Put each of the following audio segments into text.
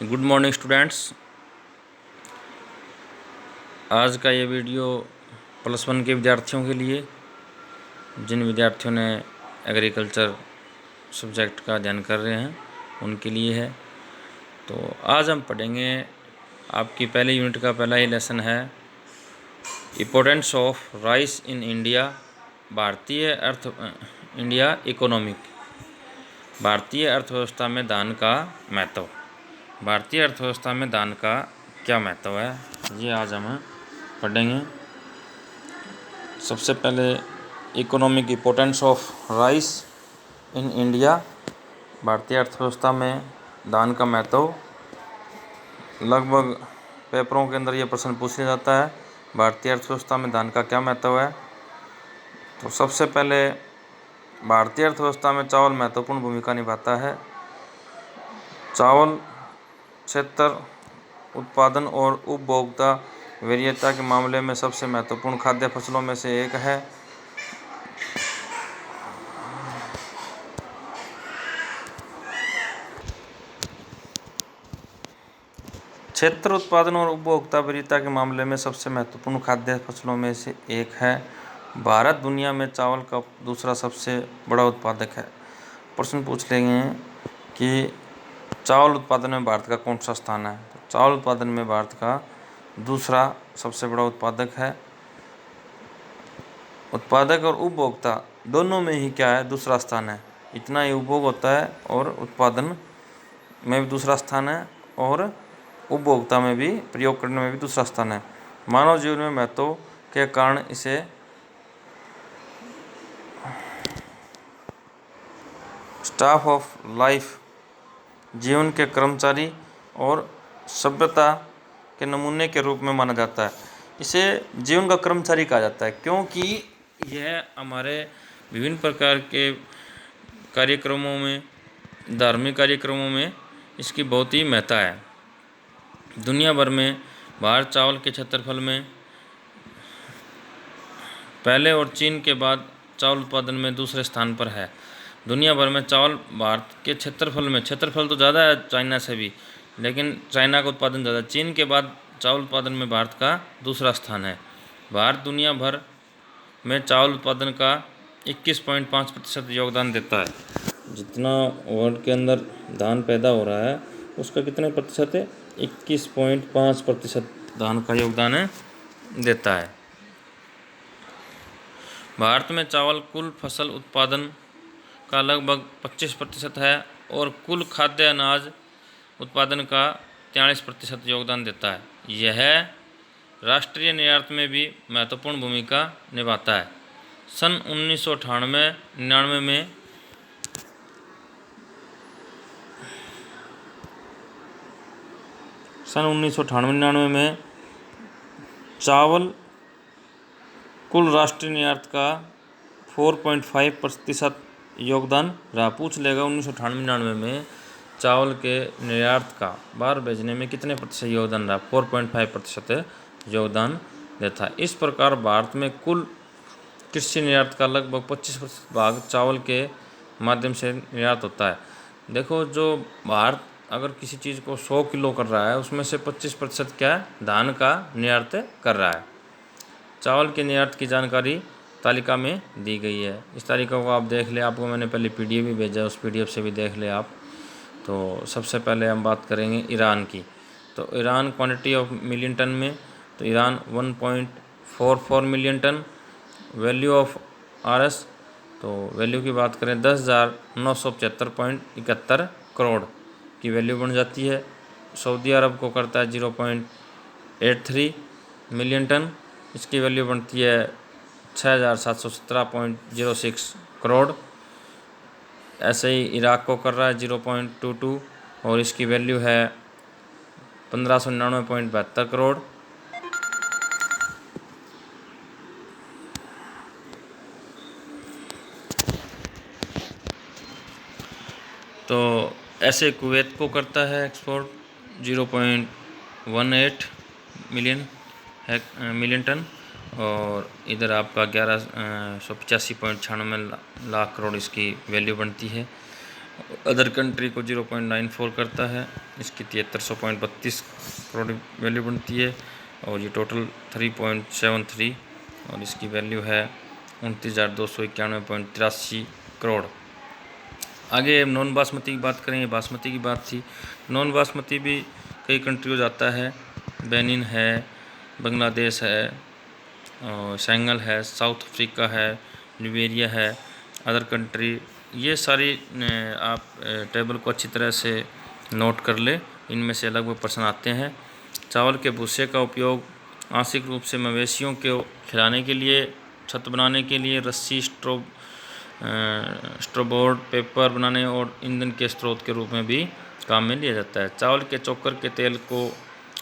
Good morning students. आज का ये वीडियो +1 के विद्यार्थियों के लिए, जिन विद्यार्थियों ने एग्रीकल्चर सब्जेक्ट का अध्ययन कर रहे हैं उनके लिए है। तो आज हम पढ़ेंगे, आपकी पहले यूनिट का पहला ही लेसन है importance of rice in India, India economic, भारतीय अर्थव्यवस्था में धान का महत्व। भारतीय अर्थव्यवस्था में धान का क्या महत्व है, ये आज हम पढ़ेंगे। सबसे पहले economic importance of rice in India, भारतीय अर्थव्यवस्था में धान का महत्व। लगभग पेपरों के अंदर ये प्रश्न पूछा जाता है, भारतीय अर्थव्यवस्था में धान का क्या महत्व है। तो सबसे पहले भारतीय अर्थव्यवस्था में चावल महत्वपूर्ण भूमिका निभाता है। चावल क्षेत्र, उत्पादन और उपभोक्ता वरीयता के मामले में सबसे महत्वपूर्ण खाद्य फसलों में से एक है। क्षेत्र, उत्पादन और उपभोक्ता वरीयता के मामले में सबसे महत्वपूर्ण खाद्य फसलों में से एक है। भारत दुनिया में चावल का दूसरा सबसे बड़ा उत्पादक है। प्रश्न पूछ लेंगे कि चावल उत्पादन में भारत का कौन सा स्थान है। तो चावल उत्पादन में भारत का दूसरा सबसे बड़ा उत्पादक है। उत्पादक और उपभोक्ता दोनों में ही क्या है, दूसरा स्थान है। इतना ही उपभोग होता है और उत्पादन में भी दूसरा स्थान है और उपभोक्ता में भी, प्रयोग करने में भी दूसरा स्थान है। मानव जीवन में महत्व के कारण इसे स्टाफ ऑफ लाइफ, जीवन के कर्मचारी और सभ्यता के नमूने के रूप में माना जाता है। इसे जीवन का कर्मचारी कहा जाता है क्योंकि यह हमारे विभिन्न प्रकार के कार्यक्रमों में, धार्मिक कार्यक्रमों में इसकी बहुत ही महत्ता है। दुनिया भर में भारत चावल के क्षेत्रफल में पहले और चीन के बाद चावल उत्पादन में दूसरे स्थान पर है। दुनिया भर में चावल भारत के क्षेत्रफल तो ज़्यादा है चाइना से भी, लेकिन चाइना का उत्पादन ज़्यादा। चीन के बाद चावल उत्पादन में भारत का दूसरा स्थान है। भारत दुनिया भर में चावल उत्पादन का 21.5% योगदान देता है। जितना वर्ल्ड के अंदर धान पैदा हो रहा है उसका कितने प्रतिशत है, 21.5% धान का योगदान देता है। भारत में चावल कुल फसल उत्पादन का लगभग 25% है और कुल खाद्य अनाज उत्पादन का 43% योगदान देता है। यह राष्ट्रीय निर्यात में भी महत्वपूर्ण भूमिका निभाता है। सन 1998-99 में चावल कुल राष्ट्रीय निर्यात का 4.5% योगदान रहा। पूछ लेगा 1998-99 में चावल के निर्यात का, बाहर भेजने में कितने प्रतिशत योगदान रहा, 4.5% योगदान देता है। इस प्रकार भारत में कुल कृषि निर्यात का लगभग 25% भाग चावल के माध्यम से निर्यात होता है। देखो, जो भारत अगर किसी चीज़ को 100 किलो कर रहा है उसमें से 25% क्या है, धान का निर्यात कर रहा है। चावल के निर्यात की जानकारी तालिका में दी गई है। इस तालिका को आप देख ले, आपको मैंने पहले PDF भी भेजा, उस PDF से भी देख ले आप। तो सबसे पहले हम बात करेंगे ईरान की। तो Iran quantity of million ton में, तो Iran 1.44 million ton. Value of RS, तो वैल्यू की बात करें 10,975.71 करोड़ की वैल्यू बन जाती है। सऊदी अरब को करता है 0.83 मिलियन टन, इसकी वैल्यू बनती है 6,717.06 करोड़। ऐसे ही इराक को कर रहा है 0.22 और इसकी वैल्यू है 1,599.72 करोड़। तो ऐसे कुवैत को करता है एक्सपोर्ट 0.18 मिलियन टन और इधर आपका 1185.96 लाख करोड़ इसकी वैल्यू बनती है। अदर कंट्री को 0.94 करता है। इसकी 7332 करोड़ वैल्यू बनती है और ये टोटल 3.73 और इसकी वैल्यू है 29,291.83 करोड़। आगे नॉन बासमती की बात करें, बासमती की बात थी। नॉन बासमती भी कई कंट्री हो जाता है, बेनिन है, बांग्लादेश है, सेनेगल है, साउथ अफ्रीका है, लिबेरिया है, अदर कंट्री। ये सारी आप टेबल को अच्छी तरह से नोट कर ले, इनमें से अलग अलग प्रश्न आते हैं। चावल के भूसे का उपयोग आंशिक रूप से मवेशियों को खिलाने के लिए, छत बनाने के लिए, रस्सी, स्ट्रोबोर्ड, पेपर बनाने और ईंधन के स्रोत के रूप में भी काम में लिया जाता है। चावल के चोकर के तेल को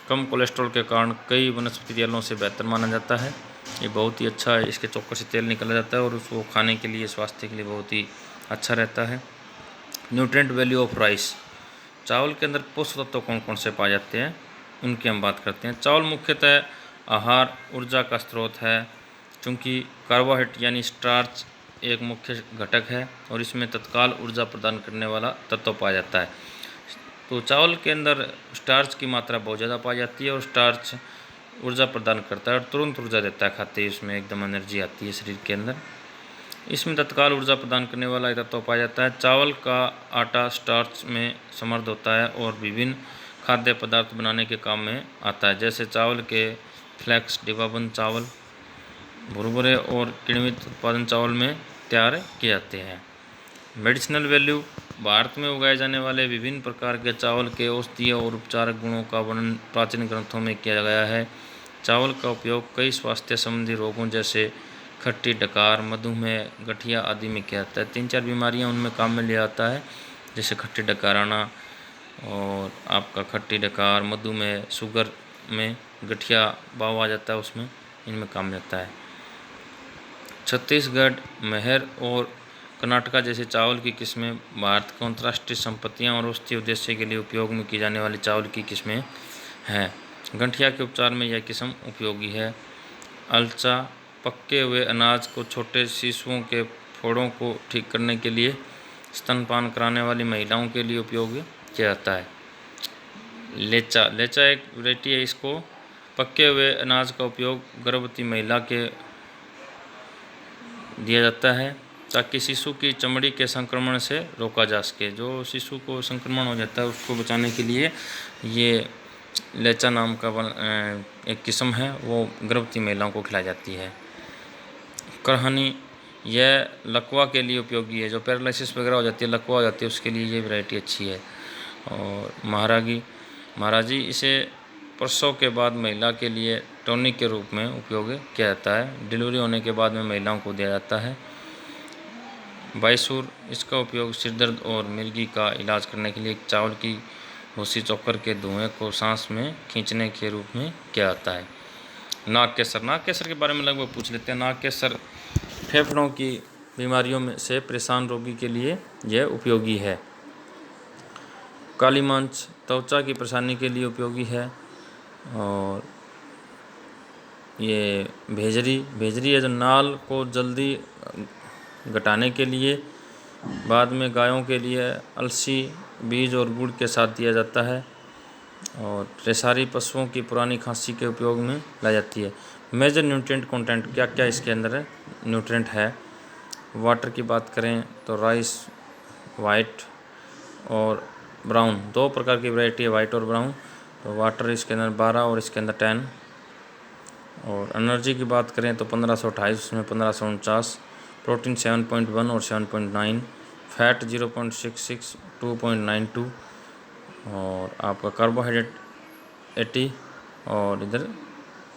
कम कोलेस्ट्रॉल के कारण कई वनस्पति तेलों से बेहतर माना जाता है। ये बहुत ही अच्छा है, इसके चोकर से तेल निकला जाता है और उसको खाने के लिए, स्वास्थ्य के लिए बहुत ही अच्छा रहता है। न्यूट्रिएंट वैल्यू ऑफ राइस, चावल के अंदर पोषक तत्व कौन कौन से पाए जाते हैं उनकी हम बात करते हैं। चावल मुख्यतः आहार ऊर्जा का स्रोत है, क्योंकि कार्बोहाइड्रेट यानी स्टार्च एक मुख्य घटक है और इसमें तत्काल ऊर्जा प्रदान करने वाला तत्व पाया जाता है। तो चावल के अंदर स्टार्च की मात्रा बहुत ज़्यादा पाई जाती है और स्टार्च ऊर्जा प्रदान करता है और तुरंत ऊर्जा देता है, खाते ही उसमें एकदम एनर्जी आती है शरीर के अंदर। इसमें तत्काल ऊर्जा प्रदान करने वाला तत्व पाया जाता है। चावल का आटा स्टार्च में समृद्ध होता है और विभिन्न खाद्य पदार्थ बनाने के काम में आता है, जैसे चावल के फ्लेक्स, डिब्बाबंद चावल, भुरभुरे और किण्वित उत्पादन चावल में तैयार किए जाते हैं। मेडिसिनल वैल्यू, भारत में उगाए जाने वाले विभिन्न प्रकार के चावल के औषधीय और उपचारक गुणों का वर्णन प्राचीन ग्रंथों में किया गया है। चावल का उपयोग कई स्वास्थ्य संबंधी रोगों जैसे खट्टी डकार, मधुमेह, गठिया आदि में किया जाता है। 3-4 बीमारियां उनमें काम में लिया जाता है, जैसे खट्टी डकार आना और आपका खट्टी डकार, मधुमेह, शुगर में गठिया बाव आ जाता है, उसमें इनमें काम में आता है। छत्तीसगढ़, महर और कर्नाटका जैसे चावल की किस्में भारत को अंतर्राष्ट्रीय संपत्तियां और औषधीय उद्देश्य के लिए उपयोग में की जाने वाली चावल की किस्में हैं। गठिया के उपचार में यह किस्म उपयोगी है। अलचा, पके हुए अनाज को छोटे शिशुओं के फोड़ों को ठीक करने के लिए, स्तनपान कराने वाली महिलाओं के लिए उपयोग किया जाता है। लेचा, लेचा एक वैरायटी है, इसको पके हुए अनाज का उपयोग गर्भवती महिला के दिया जाता है ताकि शिशु की चमड़ी के संक्रमण से रोका जा सके। जो शिशु को संक्रमण हो जाता है उसको बचाने के लिए ये लेचा नाम का एक किस्म है, वो गर्भवती महिलाओं को खिलाई जाती है। करहनी, यह लकवा के लिए उपयोगी है, जो पैरालिसिस वगैरह हो जाती है, लकवा हो जाती है, उसके लिए ये वैरायटी अच्छी है। और महाराजी, इसे प्रसव के बाद महिला के लिए टॉनिक के रूप में उपयोग किया जाता है। डिलीवरी होने के बाद में महिलाओं को दिया जाता है। बाईसूर, इसका उपयोग सिरदर्द और मिर्गी का इलाज करने के लिए चावल की भूसी चोकर के धुएं को सांस में खींचने के रूप में किया जाता है। नाग केसर के बारे में लगभग पूछ लेते हैं। नाग केसर फेफड़ों की बीमारियों में से परेशान रोगी के लिए यह उपयोगी है। काली मंच, त्वचा की परेशानी के लिए उपयोगी है। और ये भेजरी है, जो नाल को जल्दी घटाने के लिए। बाद में गायों के लिए अलसी, बीज और गुड़ के साथ दिया जाता है। और रेसारी पशुओं की पुरानी खांसी के उपयोग में लाई जाती है। मेजर न्यूट्रिएंट कंटेंट, क्या क्या इसके अंदर है न्यूट्रिएंट है। वाटर की बात करें तो राइस, वाइट और ब्राउन, 2 प्रकार की वैरायटी है, वाइट और ब्राउन। तो वाटर इसके अंदर 12 और इसके अंदर 10। और एनर्जी की बात करें तो 1528, उसमें 1549। प्रोटीन 7.1 और 7.9। फैट 0.66, 2.92। और आपका कार्बोहाइड्रेट 80 और इधर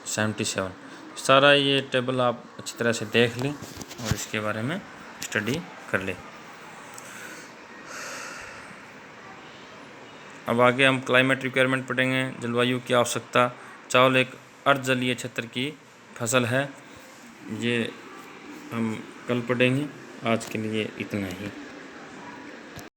77। सारा ये टेबल आप अच्छी तरह से देख लें और इसके बारे में स्टडी कर लें। अब आगे हम क्लाइमेट रिक्वायरमेंट पढ़ेंगे, जलवायु की आवश्यकता। चावल एक अर्धजलीय क्षेत्र की फसल है, ये हम कल पढ़ेंगे। आज के लिए इतना ही।